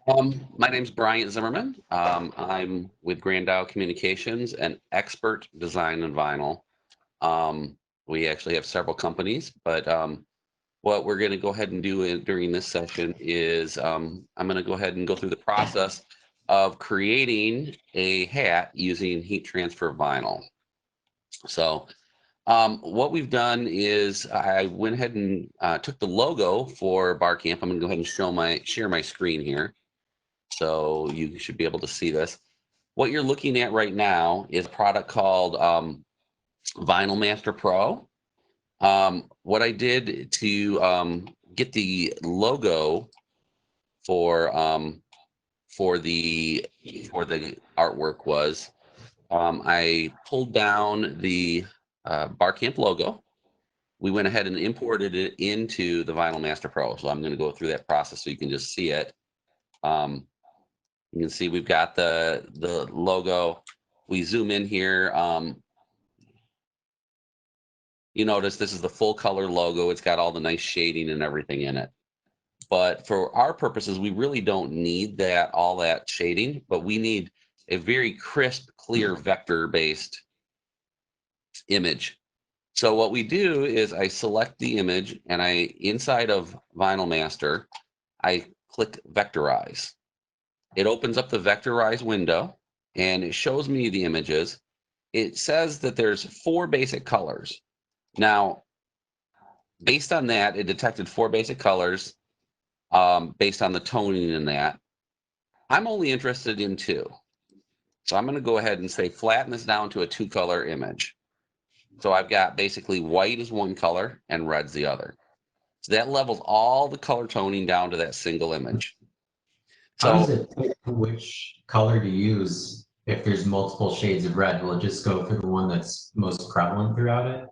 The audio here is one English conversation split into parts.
My name's Bryant Zimmerman. I'm with Grandau Communications, an expert design in vinyl. We actually have several companies, but what we're going to go ahead and do during this session is I'm going to go ahead and go through the process of creating a hat using heat transfer vinyl. So what we've done is I went ahead and took the logo for BarCamp. I'm going to go ahead and share my screen here. So you should be able to see this. What you're looking at right now is a product called Vinyl Master Pro. What I did to get the logo for for the artwork was I pulled down the BarCamp logo. We went ahead and imported it into the Vinyl Master Pro. So I'm going to go through that process so you can just see it. You can see we've got the logo. We zoom in here. You notice this is the full color logo. It's got all the nice shading and everything in it. But for our purposes, we really don't need all that shading, but we need a very crisp, clear vector-based image. So what we do is I select the image and inside of Vinyl Master, I click Vectorize. It opens up the Vectorize window and it shows me the images. It says that there's 4 basic colors. Now, based on that, it detected 4 basic colors based on the toning in that. I'm only interested in 2. So I'm going to go ahead and say flatten this down to a 2-color image. So I've got basically white is one color and red's the other. So that levels all the color toning down to that single image. How does So it pick which color to use if there's multiple shades of red? Will it just go for the one that's most prevalent throughout it?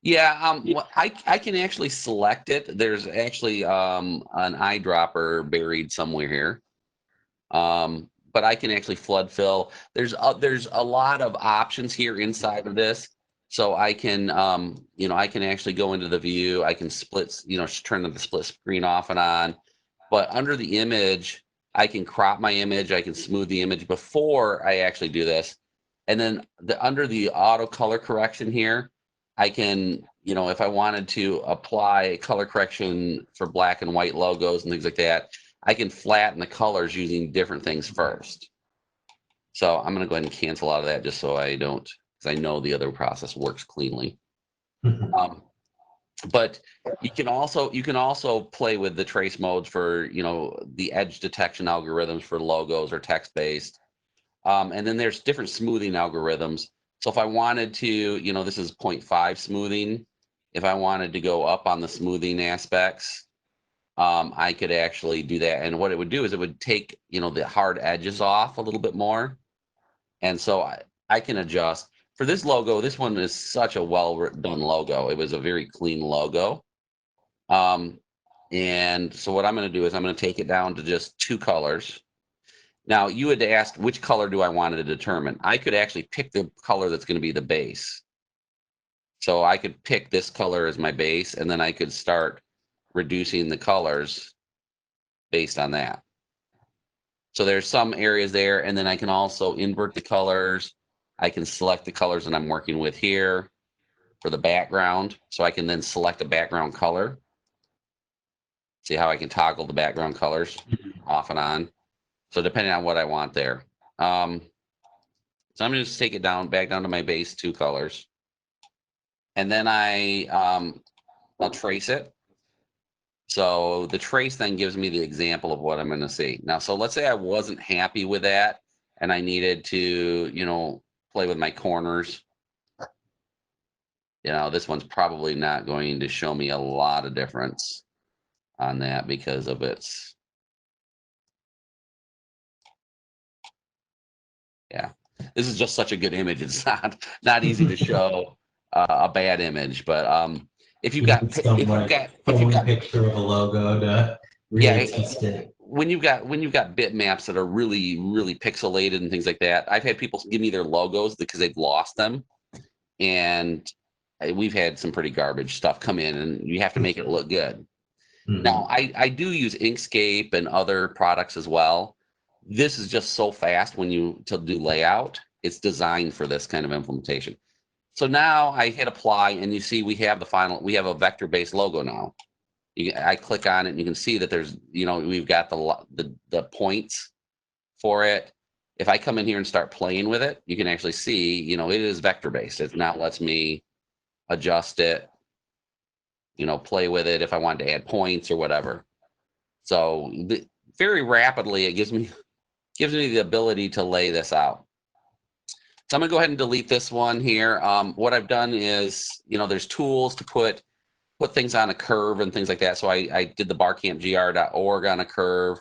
yeah, I can actually select it. There's actually an eyedropper buried somewhere here. But I can actually flood fill. There's a lot of options here inside of this. So I can, I can actually go into the view. I can split, turn the split screen off and on. But under the image, I can crop my image. I can smooth the image before I actually do this. And then under the auto color correction here, I can, if I wanted to apply color correction for black and white logos and things like that, I can flatten the colors using different things first. So I'm going to go ahead and cancel out of that just so I don't, because I know the other process works cleanly. But you can also play with the trace modes for the edge detection algorithms for logos or text based, and then there's different smoothing algorithms. So if I wanted to, this is 0.5 smoothing. If I wanted to go up on the smoothing aspects, I could actually do that. And what it would do is it would take, the hard edges off a little bit more. And so I can adjust. For this logo, this one is such a well done logo. It was a very clean logo. And so what I'm going to do is I'm going to take it down to just 2 colors. Now, you had asked which color do I want to determine. I could actually pick the color that's going to be the base. So I could pick this color as my base, and then I could start reducing the colors based on that. So there's some areas there, and then I can also invert the colors. I can select the colors that I'm working with here for the background. So I can then select a background color. See how I can toggle the background colors off and on. So depending on what I want there. So I'm going to just take it back down to my base 2 colors. And then I'll trace it. So the trace then gives me the example of what I'm going to see. Now, so let's say I wasn't happy with that and I needed to, play with my corners. This one's probably not going to show me a lot of difference on that because of its, yeah. This is just such a good image. It's not easy to show a bad image, but if you've got picture of a logo to really test it. When you've got bitmaps that are really, really pixelated and things like that, I've had people give me their logos because they've lost them, and we've had some pretty garbage stuff come in, and you have to make it look good. Now, I do use Inkscape and other products as well. This is just so fast when you to do layout. It's designed for this kind of implementation. So now I hit apply, and you see we have we have a vector-based logo now. I click on it, and you can see that there's, we've got the points for it. If I come in here and start playing with it, you can actually see, it is vector-based. It now lets me adjust it, play with it if I wanted to add points or whatever. So very rapidly, it gives me the ability to lay this out. So I'm gonna go ahead and delete this one here. What I've done is, there's tools to put things on a curve and things like that. So I did the BarcampGR.org on a curve.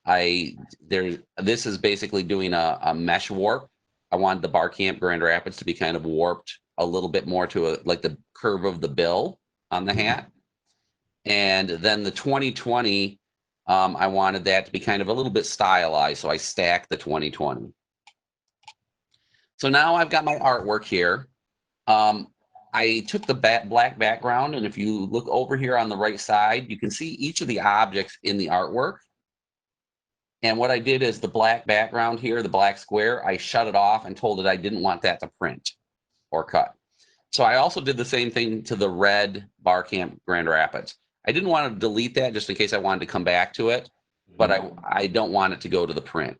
This is basically doing a mesh warp. I wanted the BarCamp Grand Rapids to be kind of warped a little bit more to like the curve of the bill on the hat. And then the 2020, I wanted that to be kind of a little bit stylized. So I stacked the 2020. So now I've got my artwork here. I took the black background, and if you look over here on the right side, you can see each of the objects in the artwork. And what I did is the black background here, the black square, I shut it off and told it I didn't want that to print or cut. So I also did the same thing to the red BarCamp Grand Rapids. I didn't want to delete that just in case I wanted to come back to it, but I don't want it to go to the print.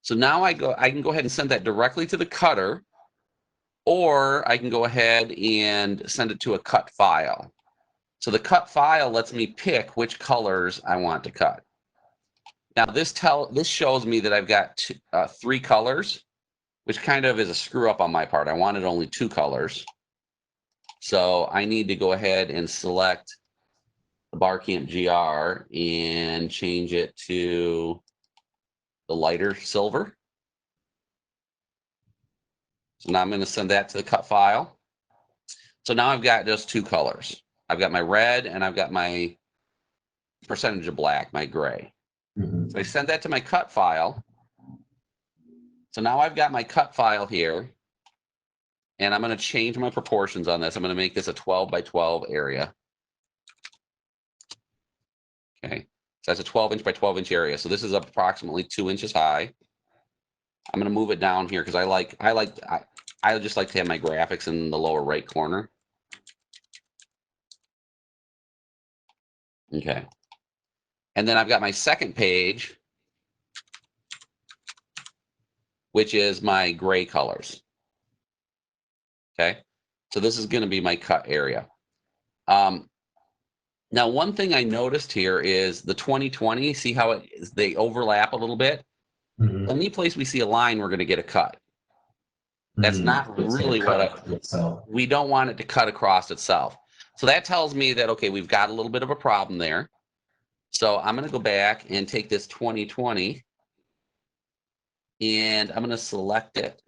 So now I can go ahead and send that directly to the cutter, or I can go ahead and send it to a cut file. So the cut file lets me pick which colors I want to cut. Now this shows me that I've got 3 colors, which kind of is a screw up on my part. I wanted only 2 colors. So I need to go ahead and select the BarcampGR and change it to the lighter silver. So now I'm going to send that to the cut file. So now I've got just 2 colors. I've got my red and I've got my percentage of black, my gray. So I send that to my cut file. So now I've got my cut file here, and I'm going to change my proportions on this. I'm going to make this a 12 by 12 area. Okay, so that's a 12-inch by 12-inch area. So this is approximately 2 inches high. I'm going to move it down here because I just like to have my graphics in the lower right corner. Okay, and then I've got my second page, which is my gray colors. Okay, so this is going to be my cut area. Now, one thing I noticed here is the 2020. See how they overlap a little bit? Any place we see a line, we're going to get a cut. That's not really what we don't want it to cut across itself. So that tells me that, okay, we've got a little bit of a problem there. So I'm going to go back and take this 2020 and I'm going to select it.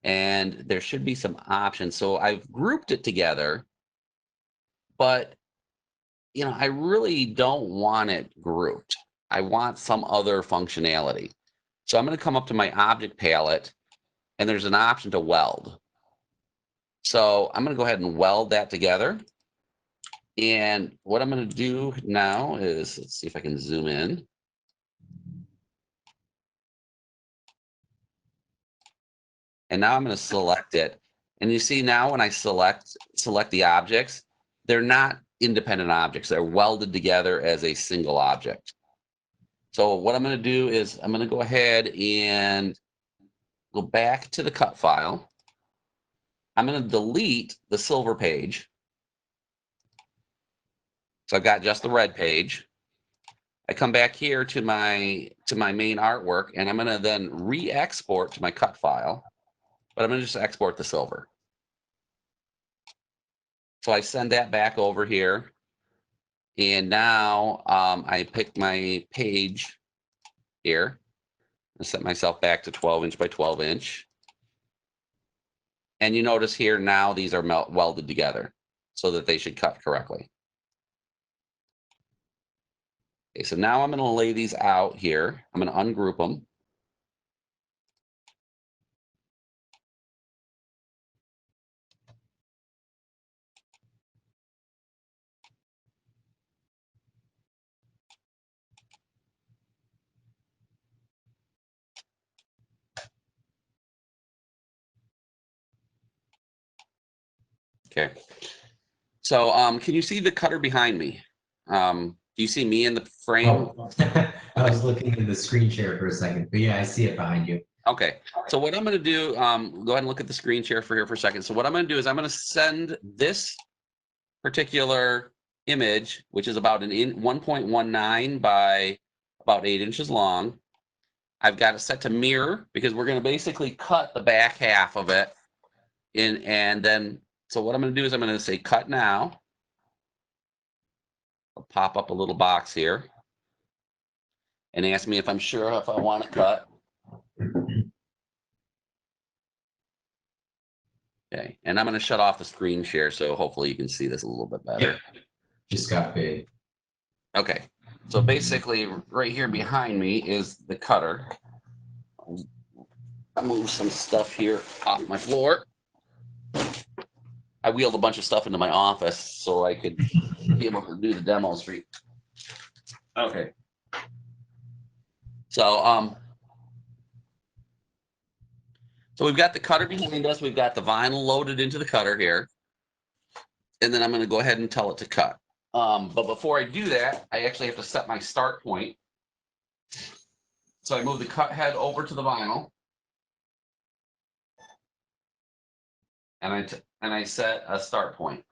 And there should be some options. So I've grouped it together, but I really don't want it grouped. I want some other functionality. So I'm going to come up to my object palette, and there's an option to weld. So I'm going to go ahead and weld that together. And what I'm going to do now is, let's see if I can zoom in. And now I'm going to select it. And you see now when I select the objects, they're not independent objects. They're welded together as a single object. So what I'm going to do is I'm going to go ahead and go back to the cut file. I'm going to delete the silver page. So I've got just the red page. I come back here to my main artwork, and I'm going to then re-export to my cut file, but I'm going to just export the silver. So I send that back over here, and now I pick my page here and set myself back to 12-inch by 12-inch. And you notice here now these are welded together so that they should cut correctly. Okay, so now I'm going to lay these out here. I'm going to ungroup them. Okay. So can you see the cutter behind me? Do you see me in the frame? Oh, I was looking in the screen share for a second, but yeah, I see it behind you. Okay. So what I'm going to do, go ahead and look at the screen share for here for a second. So what I'm going to do is I'm going to send this particular image, which is about 1.19 by about 8 inches long. I've got it set to mirror because we're going to basically cut the back half of it in, and then, so what I'm going to do is I'm going to say cut now. I'll pop up a little box here and ask me if I'm sure if I want to cut. Okay, and I'm going to shut off the screen share so hopefully you can see this a little bit better. Yep. Just got big. Okay, so basically right here behind me is the cutter. I'll move some stuff here off my floor. I wheeled a bunch of stuff into my office so I could be able to do the demos for you. Okay. So so we've got the cutter behind us. We've got the vinyl loaded into the cutter here. And then I'm going to go ahead and tell it to cut. But before I do that, I actually have to set my start point. So I move the cut head over to the vinyl. And I set a start point.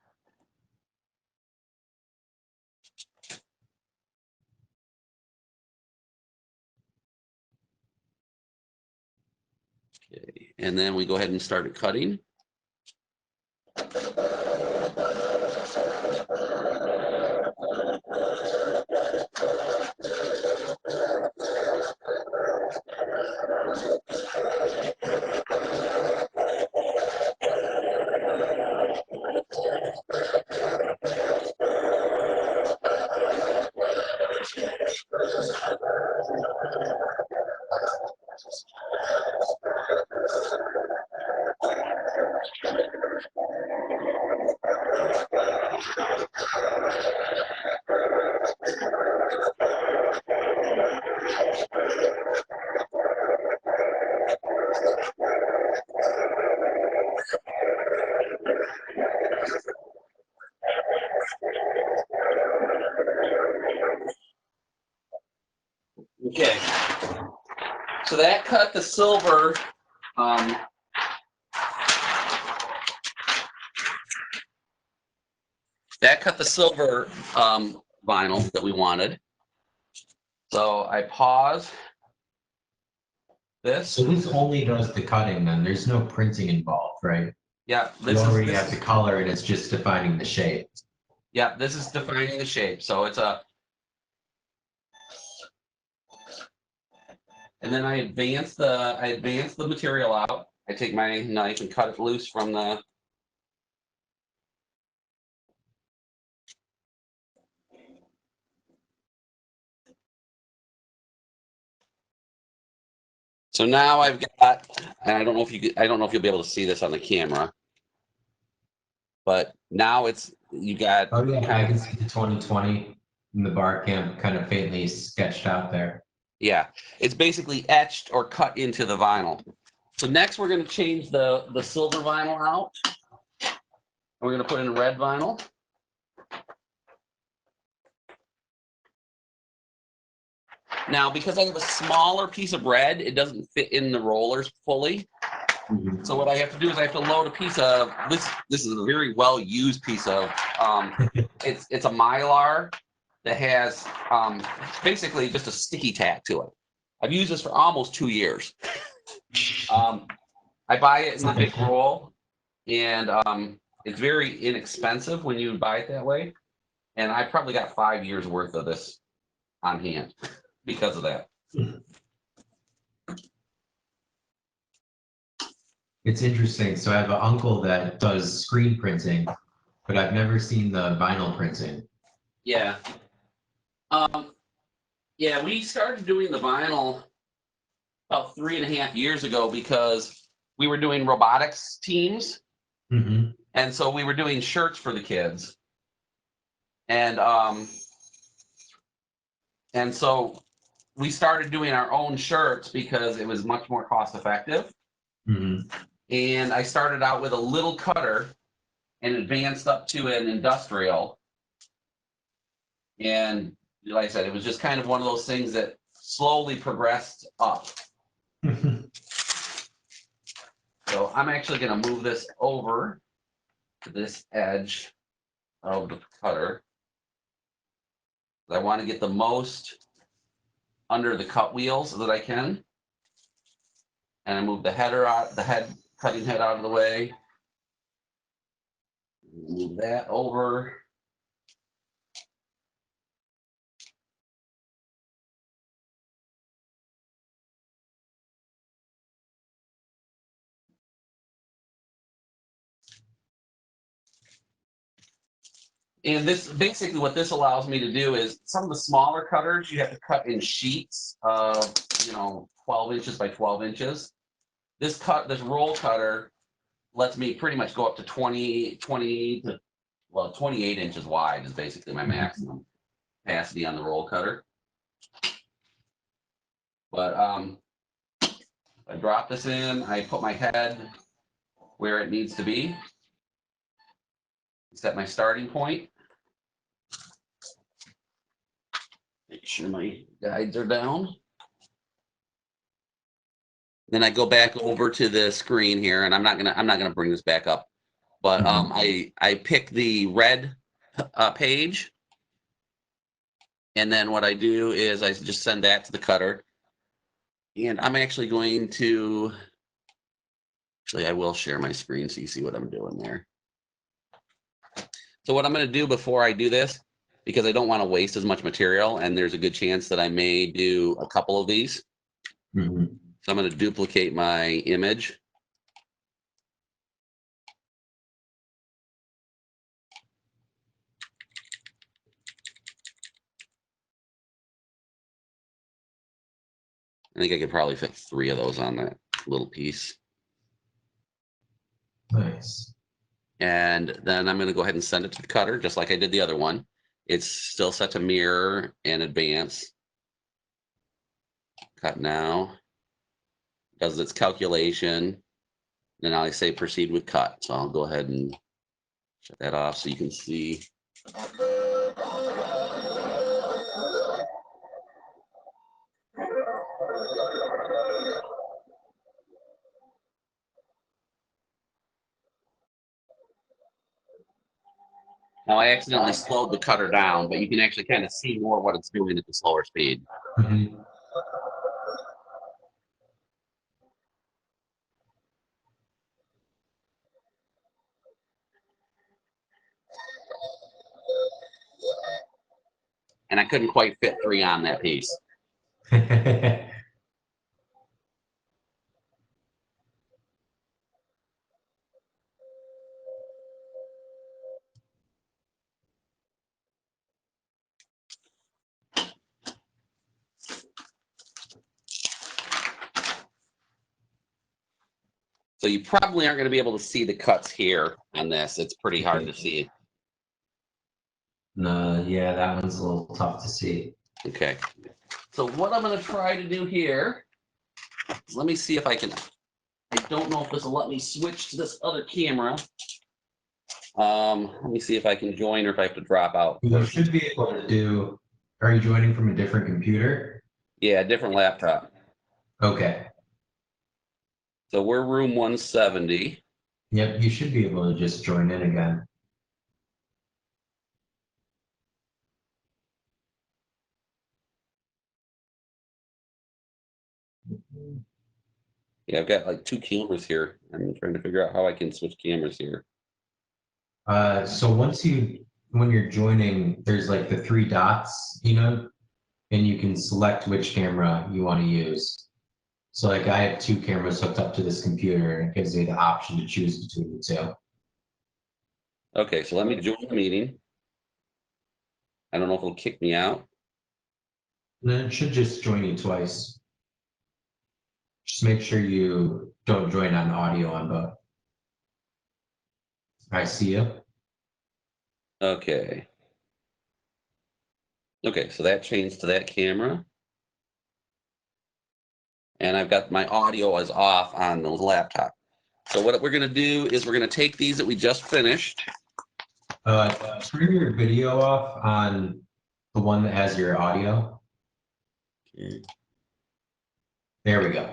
Okay. And then we go ahead and start cutting. Okay, so that cut the silver vinyl that we wanted. So I pause this. So this only does the cutting then. There's no printing involved, right? Yeah, You already have the color and it's just defining the shape. Yeah, this is defining the shape. So it's a, and then I advance the material out. I take my knife and cut it loose from the, so now I've got, and I don't know if you'll be able to see this on the camera, but now it's, you got. Oh yeah, I can see the 2020 in the BARCAMP kind of faintly sketched out there. Yeah, it's basically etched or cut into the vinyl. So next we're going to change the silver vinyl out. We're going to put in red vinyl. Now, because I have a smaller piece of red, it doesn't fit in the rollers fully. Mm-hmm. So what I have to do is I have to load a piece of this. This is a very well used piece of. It's a Mylar that has basically just a sticky tack to it. I've used this for almost 2 years. I buy it in a big roll, and it's very inexpensive when you buy it that way. And I probably got 5 years worth of this on hand because of that. It's interesting. So I have an uncle that does screen printing, but I've never seen the vinyl printing. Yeah. Yeah, we started doing the vinyl about 3.5 years ago because we were doing robotics teams. Mm-hmm. And so we were doing shirts for the kids. And so we started doing our own shirts because it was much more cost effective. Mm-hmm. And I started out with a little cutter, and advanced up to an industrial. And like I said, it was just kind of one of those things that slowly progressed up. So I'm actually going to move this over to this edge of the cutter. I want to get the most under the cut wheels that I can. And I move the header out, the cutting head out of the way. Move that over. And this basically what this allows me to do is some of the smaller cutters you have to cut in sheets of 12 inches by 12 inches. This roll cutter lets me pretty much go up to 20 to 28 inches wide is basically my maximum capacity on the roll cutter. But I drop this in, I put my head where it needs to be. Set my starting point. Make sure my guides are down. Then I go back over to the screen here, and I'm not gonna bring this back up, but I pick the red page, and then what I do is I just send that to the cutter, and I'm actually going to. Actually, I will share my screen so you see what I'm doing there. So what I'm going to do before I do this, because I don't want to waste as much material, and there's a good chance that I may do a couple of these. So I'm going to duplicate my image. I think I could probably fit 3 of those on that little piece. Nice. And then I'm going to go ahead and send it to the cutter, just like I did the other one. It's still set to mirror and advance. Cut now. Does its calculation. Then I say proceed with cut. So I'll go ahead and shut that off so you can see. Now I accidentally slowed the cutter down, but you can actually kind of see more what it's doing at the slower speed. And I couldn't quite fit 3 on that piece. So you probably aren't going to be able to see the cuts here on this. It's pretty hard to see. No, yeah, that one's a little tough to see. Okay. So what I'm going to try to do here is let me see if I can. I don't know if this will let me switch to this other camera. Let me see if I can join or if I have to drop out. You should be able to do. Are you joining from a different computer? Yeah, different laptop. Okay. So we're room 170. Yep, you should be able to just join in again. Yeah, I've got like 2 cameras here. I'm trying to figure out how I can switch cameras here. So when you're joining, there's like the 3 dots, and you can select which camera you want to use. So like I have 2 cameras hooked up to this computer, and it gives me the option to choose between the 2. Okay, so let me join the meeting. I don't know if it'll kick me out. And then it should just join you twice. Just make sure you don't join on audio on both. I see you. Okay. Okay, so that changed to that camera. And I've got my audio is off on the laptop. So what we're going to do is we're going to take these that we just finished. Turn your video off on the one that has your audio. Okay. There we go.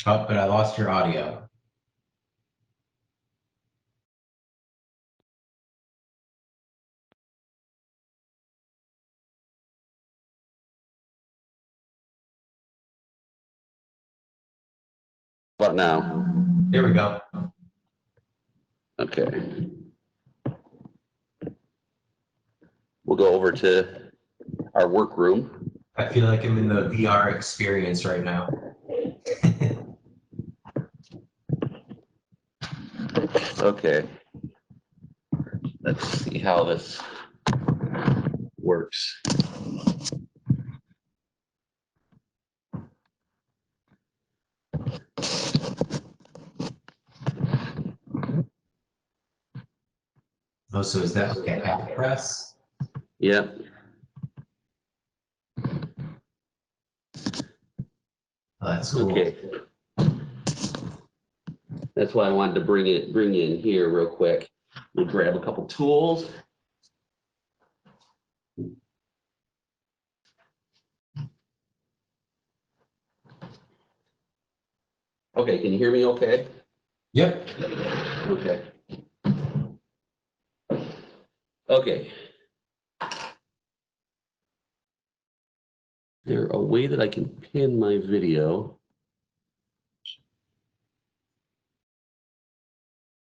Oh, but I lost your audio. What now? Here we go. Okay. We'll go over to our workroom. I feel like I'm in the VR experience right now. Okay. Let's see how this works. Oh, so is that okay? Hat press? Yep. Oh, that's cool. Okay. That's why I wanted to bring you in here real quick. We'll grab a couple tools. Okay, can you hear me okay? Yep. Okay. Okay. There a way that I can pin my video?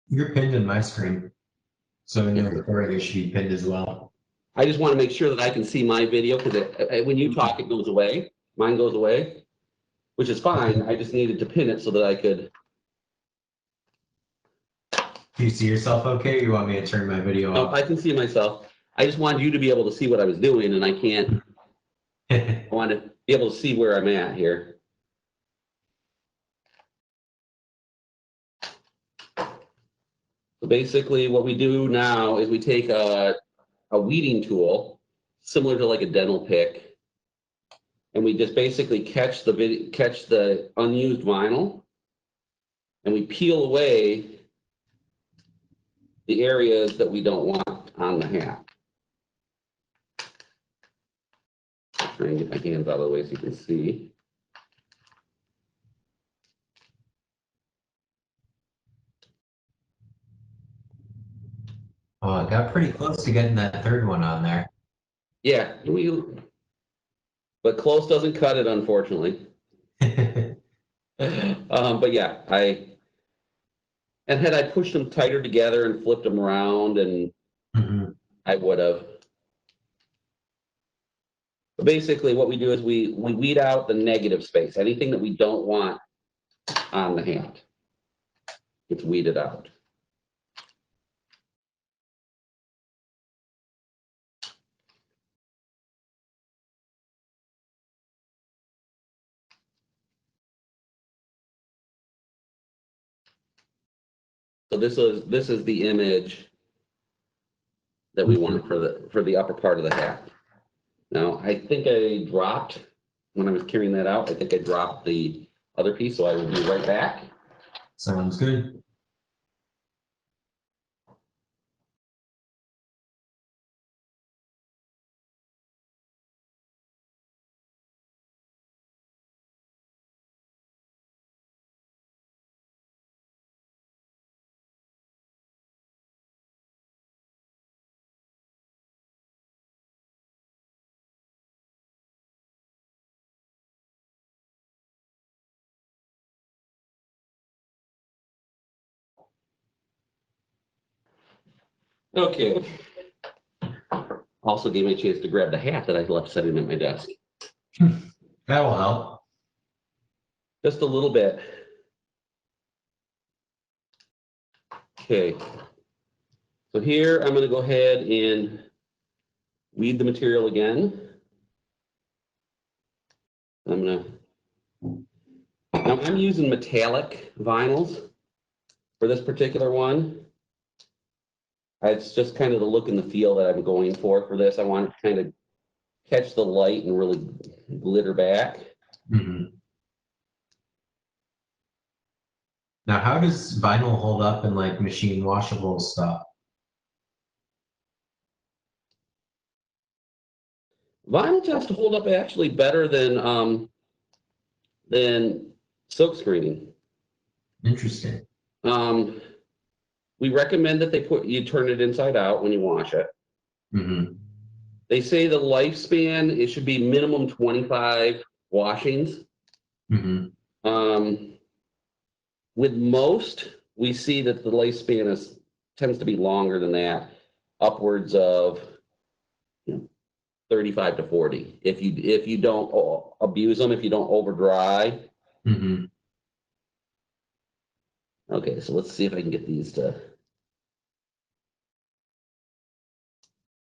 You're pinned in my screen. So in the recording, it should be pinned as well. I just want to make sure that I can see my video because when you talk, it goes away. Mine goes away, which is fine. I just needed to pin it so that I could. Do you see yourself okay, or you want me to turn my video No, off? I can see myself. I just wanted you to be able to see what I was doing, and I can't. I want to be able to see where I'm at here. So basically, what we do now is we take a weeding tool, similar to like a dental pick, and we just basically catch the unused vinyl, and we peel away the areas that we don't want on the hat. Try and get my hands out of the way so you can see. Oh, I got pretty close to getting that third one on there. Yeah, but close doesn't cut it, unfortunately. But yeah, and had I pushed them tighter together and flipped them around, and I would have. But basically, what we do is we weed out the negative space, anything that we don't want on the hat. It's weeded out. So this is the image that we want for the upper part of the hat. Now, I think I dropped, when I was carrying that out, I think I dropped the other piece, so I will be right back. Sounds good. Okay. Also gave me a chance to grab the hat that I left sitting at my desk. That will help. Just a little bit. Okay. So here I'm going to go ahead and weed the material again. Now I'm using metallic vinyls for this particular one. It's just kind of the look and the feel that I'm going for this. I want it to kind of catch the light and really glitter back. Mhm. Now, how does vinyl hold up in like machine washable stuff? Vinyl tends to hold up actually better than silk screening. Interesting. We recommend that you turn it inside out when you wash it. Hmm. They say the lifespan, it should be minimum 25 washings. Hmm. With most, we see that the lifespan tends to be longer than that, upwards of 35 to 40. If you don't abuse them, if you don't over dry. Hmm. Okay, so let's see if I can get these to.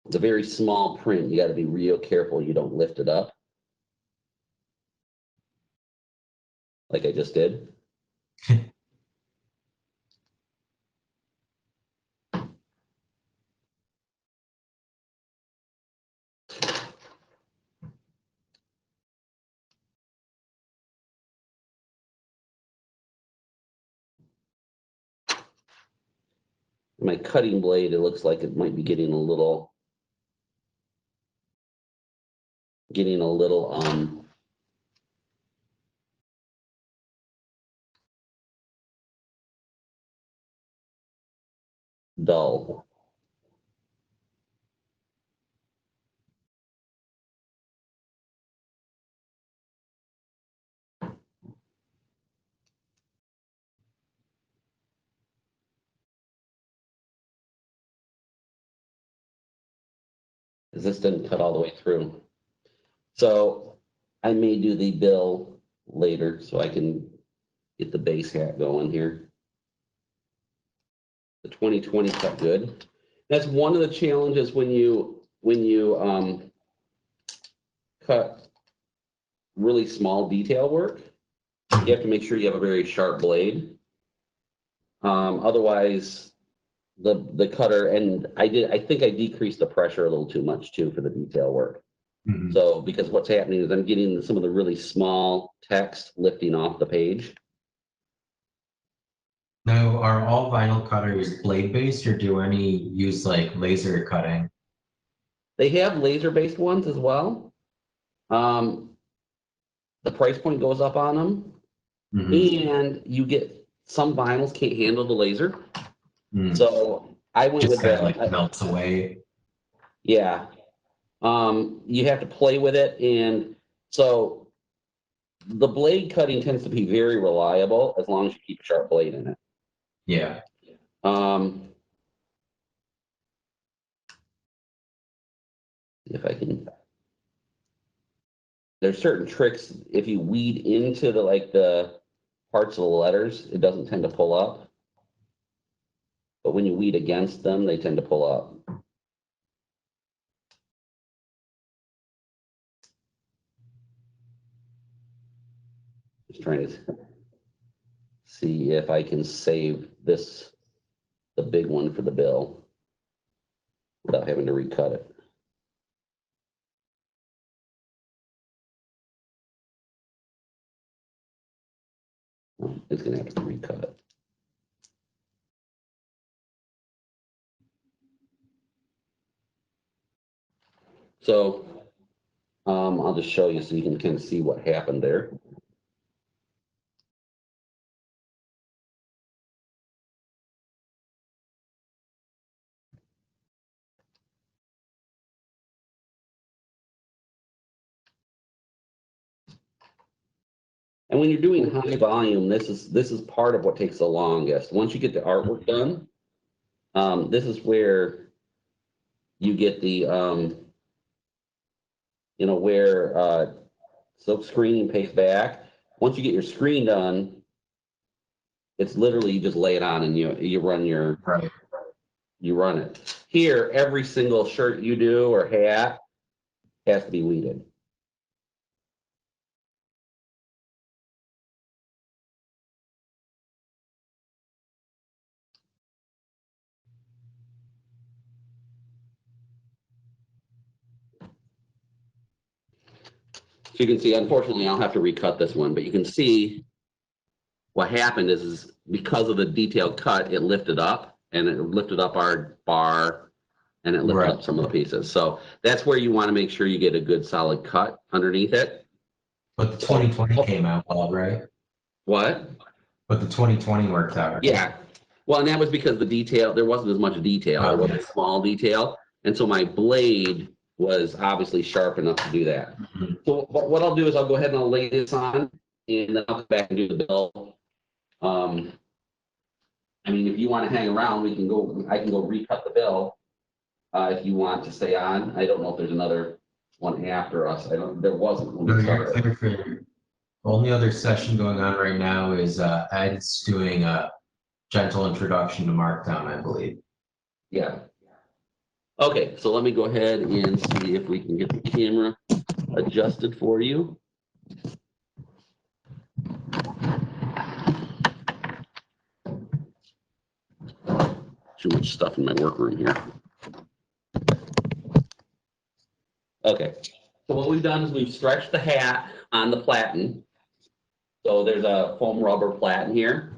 It's a very small print. You got to be real careful you don't lift it up like I just did. My cutting blade, it looks like it might be getting a little dull. Because this didn't cut all the way through. So I may do the bill later so I can get the base hat going here. The 2020 cut good. That's one of the challenges when you cut really small detail work. You have to make sure you have a very sharp blade. Otherwise, the cutter, and I think I decreased the pressure a little too much too for the detail work. Hmm. So because what's happening is I'm getting some of the really small text lifting off the page. Now, are all vinyl cutters blade based, or do any use like laser cutting? They have laser-based ones as well. Um, the price point goes up on them, Hmm. and you get some vinyls can't handle the laser. Mm. So I went Just with kind of like melts away. yeah. You have to play with it, and so the blade cutting tends to be very reliable as long as you keep a sharp blade in it. Yeah. Um, if I can, there's certain tricks. If you weed into the parts of the letters, it doesn't tend to pull up. But when you weed against them, they tend to pull up. Just trying to see if I can save this, the big one for the bill, without having to recut it. It's gonna have to recut it. So I'll just show you so you can kind of see what happened there. And when you're doing high volume, this is part of what takes the longest. Once you get the artwork done, this is where you get the where silk screening pays back. Once you get your screen done, it's literally you just lay it on and you run your Right. you run it. Here, every single shirt you do or hat has to be weeded. So you can see, unfortunately, I'll have to recut this one, but you can see what happened is because of the detailed cut, it lifted up, and it lifted up our bar, and it lifted up some of the pieces. So that's where you want to make sure you get a good solid cut underneath it. But the 2020 came out well, right? What? But the 2020 worked out. Right? Yeah. Well, and that was because the detail, there wasn't as much detail. There wasn't small detail. And so my blade was obviously sharp enough to do that. Mhm. So what I'll do is I'll go ahead and I'll lay this on, and then I'll come back and do the bill. I mean, if you want to hang around, I can go recut the bill if you want to stay on. I don't know if there's another one after us. There wasn't when No, we you're started. clear for the only other session going on right now is Ed's doing a gentle introduction to Markdown, I believe. Yeah. Okay, so let me go ahead and see if we can get the camera adjusted for you. Too much stuff in my workroom here. Okay, so what we've done is we've stretched the hat on the platen. So there's a foam rubber platen here.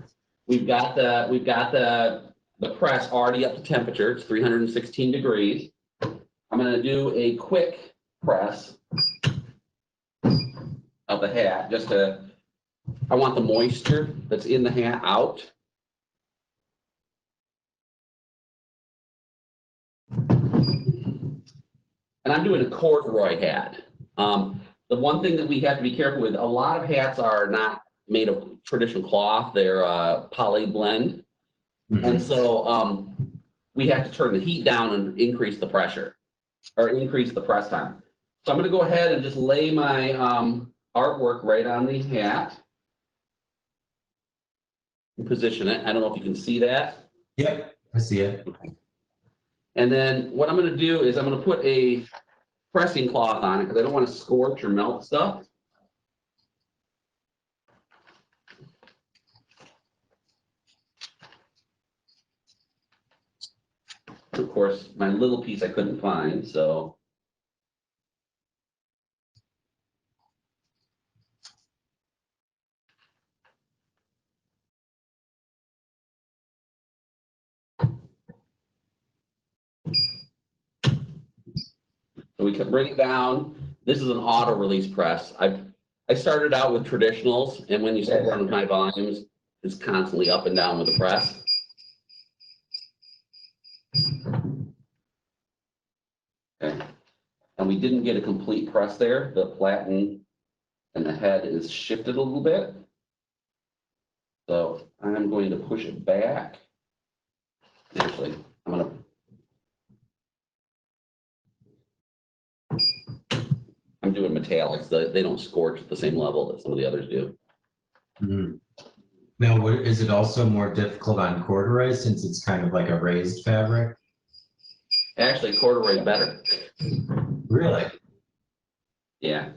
We've got the press already up to temperature. It's 316 degrees. I'm going to do a quick press of the hat just to, I want the moisture that's in the hat out. And I'm doing a corduroy hat. The one thing that we have to be careful with, a lot of hats are not made of traditional cloth. They're poly blend. Mhm. And so we have to turn the heat down and increase the pressure or increase the press time. So I'm going to go ahead and just lay my artwork right on the hat and position it. I don't know if you can see that. Yep, I see it. And then what I'm going to do is I'm going to put a pressing cloth on it because I don't want to scorch or melt stuff. Of course, my little piece I couldn't find, so. So we can bring it down. This is an auto release press. I started out with traditionals, and when you start running high volumes, it's constantly up and down with the press. Okay. And we didn't get a complete press there. The platen and the head is shifted a little bit. So I'm going to push it back. Actually, I'm doing metallics. They don't scorch at the same level that some of the others do. Mhm. Now, is it also more difficult on corduroy since it's kind of like a raised fabric? Actually, corduroy is better. Really? Yeah.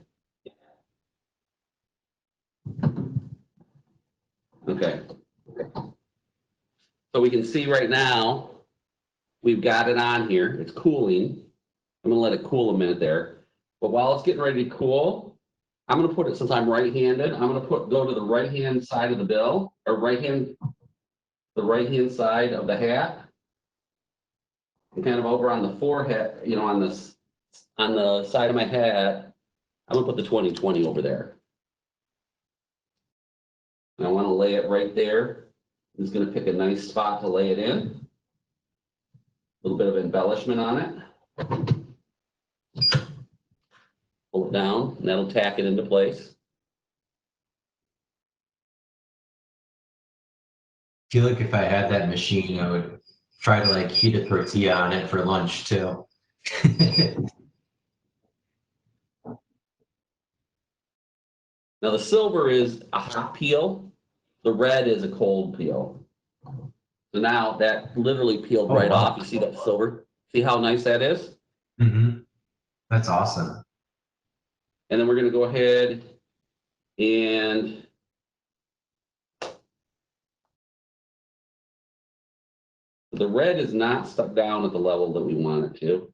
Okay. So we can see right now, we've got it on here. It's cooling. I'm going to let it cool a minute there. But while it's getting ready to cool, I'm going to put it, since I'm right-handed, I'm going to go to the right-hand side of the bill, or the right-hand side of the hat. And kind of over on the forehead, you know, on the side of my head, I'm going to put the 2020 over there. And I want to lay it right there. I'm just going to pick a nice spot to lay it in. A little bit of embellishment on it. Pull it down, and that'll tack it into place. I feel like if I had that machine, I would try to like heat a tortilla on it for lunch too. Now the silver is a hot peel. The red is a cold peel. So now that literally peeled right wow. off. You see that silver? See how nice that is? Mm-hmm. That's awesome. And then we're going to go ahead and the red is not stuck down at the level that we want it to.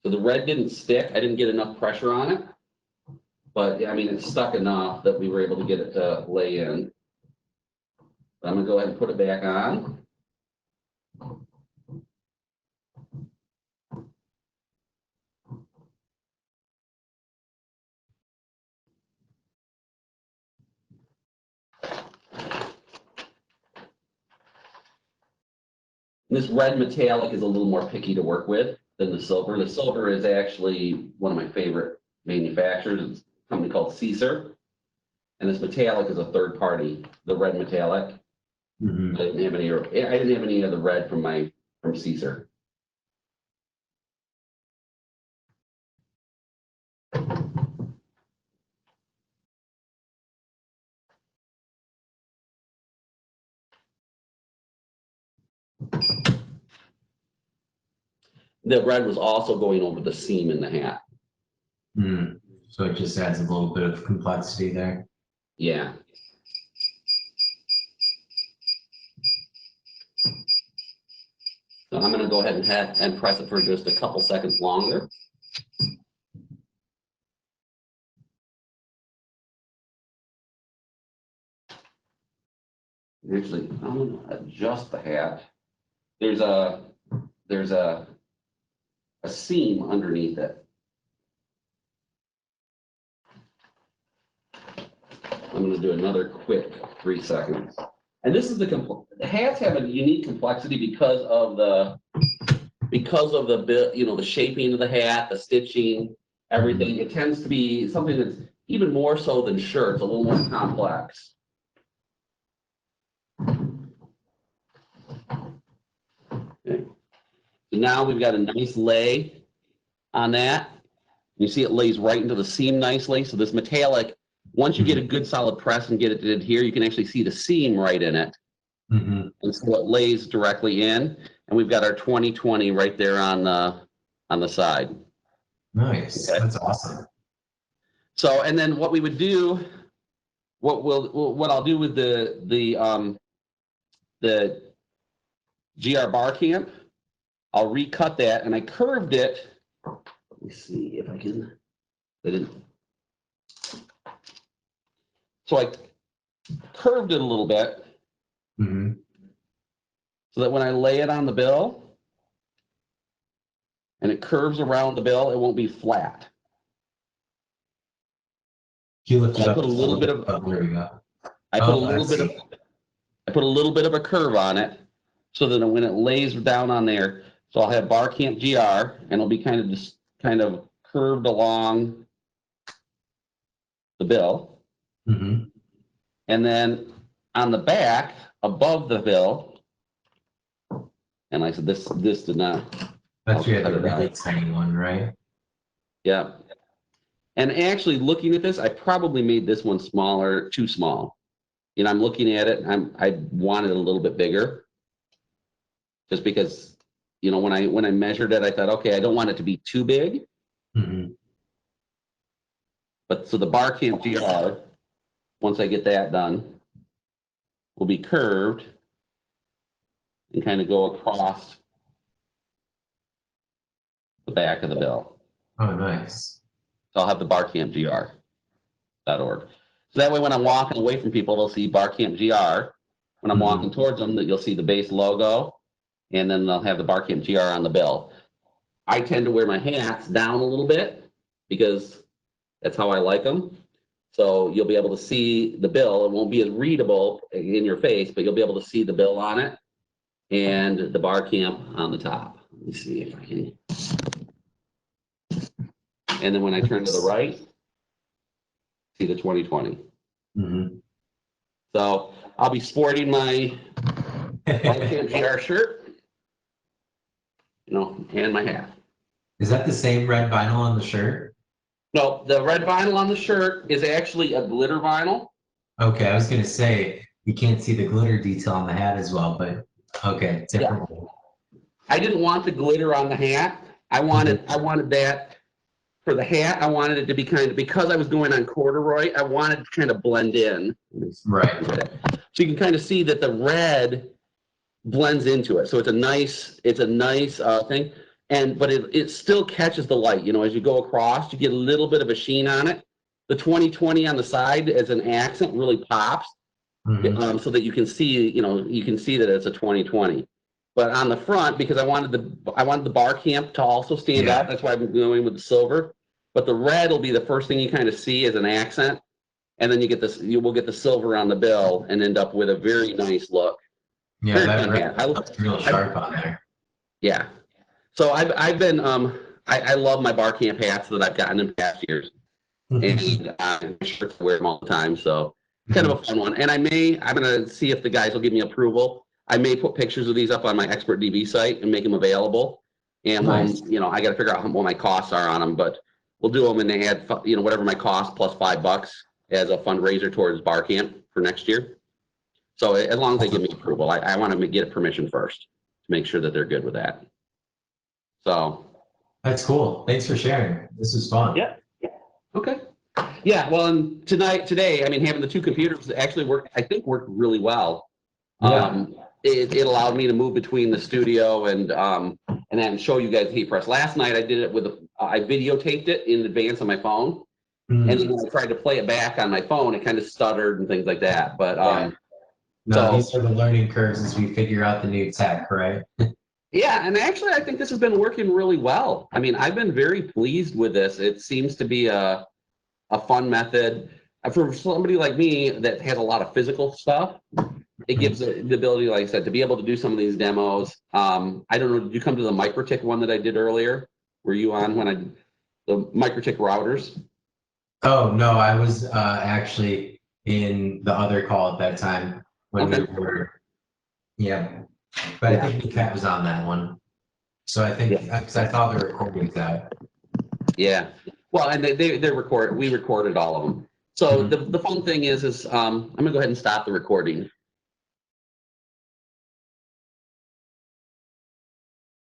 So the red didn't stick. I didn't get enough pressure on it. But I mean, it's stuck enough that we were able to get it to lay in. But I'm gonna go ahead and put it back on. This red metallic is a little more picky to work with than the silver. The silver is actually one of my favorite manufacturers. It's a company called Caesar. And this metallic is a third party, the red metallic. Mm-hmm. I didn't have any of the red from Caesar. The red was also going over the seam in the hat. Mm. So it just adds a little bit of complexity there. Yeah. So I'm going to go ahead and press it for just a couple seconds longer. Actually, I'm going to adjust the hat. There's a seam underneath it. I'm going to do another quick 3 seconds. And this is the hats have a unique complexity because of the the shaping of the hat, the stitching, everything. It tends to be something that's even more so than shirts, a little more complex. Okay. So now we've got a nice lay on that. You see it lays right into the seam nicely. So this metallic, once you get a good solid press and get it to adhere, you can actually see the seam right in it. Mm-hmm. And so it lays directly in. And we've got our 2020 right there on the side. Nice. Okay. That's awesome. So, and then what we would do, what I'll do with the GR BarCamp, I'll recut that, and I curved it. Let me see if I can. I didn't. So I curved it a little bit, Mm-hmm. so that when I lay it on the bill, and it curves around the bill, it won't be flat. You lift it I up. put a little bit of. There we go. I put a little bit of. I put a little bit of a curve on it, so that when it lays down on there, so I'll have BarcampGR, and it'll be kind of curved along the bill. Mm-hmm. And then on the back, above the bill, and I said this did not. That's you had a really tiny one, right? Yeah. And actually looking at this, I probably made this one smaller, too small. You know, I'm looking at it, I wanted it a little bit bigger. Just because, you know, when I measured it, I thought, okay, I don't want it to be too big. Mm-hmm. But so the BarcampGR, once I get that done, will be curved and kind of go across the back of the bill. Oh, nice. So I'll have the BarcampGR.org. So that way, when I'm walking away from people, they'll see BarcampGR. When I'm walking towards them, that you'll see the base logo, and then they'll have the BarcampGR on the bill. I tend to wear my hats down a little bit because that's how I like them. So you'll be able to see the bill. It won't be as readable in your face, but you'll be able to see the bill on it and the BarCamp on the top. Let me see if I can. And then when I turn to the right, see the 2020. Mm-hmm. So I'll be sporting my BarcampGR shirt, you know, and my hat. Is that the same red vinyl on the shirt? No, the red vinyl on the shirt is actually a glitter vinyl. Okay, I was gonna say you can't see the glitter detail on the hat as well, but okay, different. Yeah. I didn't want the glitter on the hat. I wanted that for the hat. I wanted it to be kind of, because I was going on corduroy, I wanted to kind of blend in. Right. So you can kind of see that the red blends into it. So it's a nice thing. but it still catches the light. You know, as you go across, you get a little bit of a sheen on it. The 2020 on the side as an accent really pops, so that you can see, you know, you can see that it's a 2020. But on the front, because I wanted the BarCamp to also stand out, that's why I've been going with the silver. But the red will be the first thing you kind of see as an accent, and then you will get the silver on the bill and end up with a very nice look. Yeah, that red looks real sharp on there. Yeah. So I've been I love my BarCamp hats that I've gotten in past years, and I'm sure to wear them all the time. So kind of a fun one. And I'm gonna see if the guys will give me approval. I may put pictures of these up on my Expert DB site and make them available. And Nice. you know, I got to figure out what my costs are on them, but we'll do them and they add, you know, whatever my cost plus $5 as a fundraiser towards BarCamp for next year. So as long as they give me approval, I want to get permission first to make sure that they're good with that. So that's cool. Thanks for sharing. This is fun. Yeah. Okay. Yeah. Well, and today, I mean, having the two computers actually worked really well. Yeah. It allowed me to move between the studio and then show you guys the heat press. Last night I did it with I videotaped it in advance on my phone, and then when I tried to play it back on my phone, it kind of stuttered and things like that. But these are the learning curves as we figure out the new tech, right? Yeah, and actually, I think this has been working really well. I mean, I've been very pleased with this. It seems to be a fun method. For somebody like me that has a lot of physical stuff, it gives the ability, like I said, to be able to do some of these demos. I don't know, did you come to the MikroTik one that I did earlier? Were you on when the MikroTik routers? Oh, no, I was actually in the other call at that time when we were, but I think the cat was on that one. So I think, because I thought the recording's out. Yeah. Well, and we recorded all of them. So the fun thing is I'm gonna go ahead and stop the recording.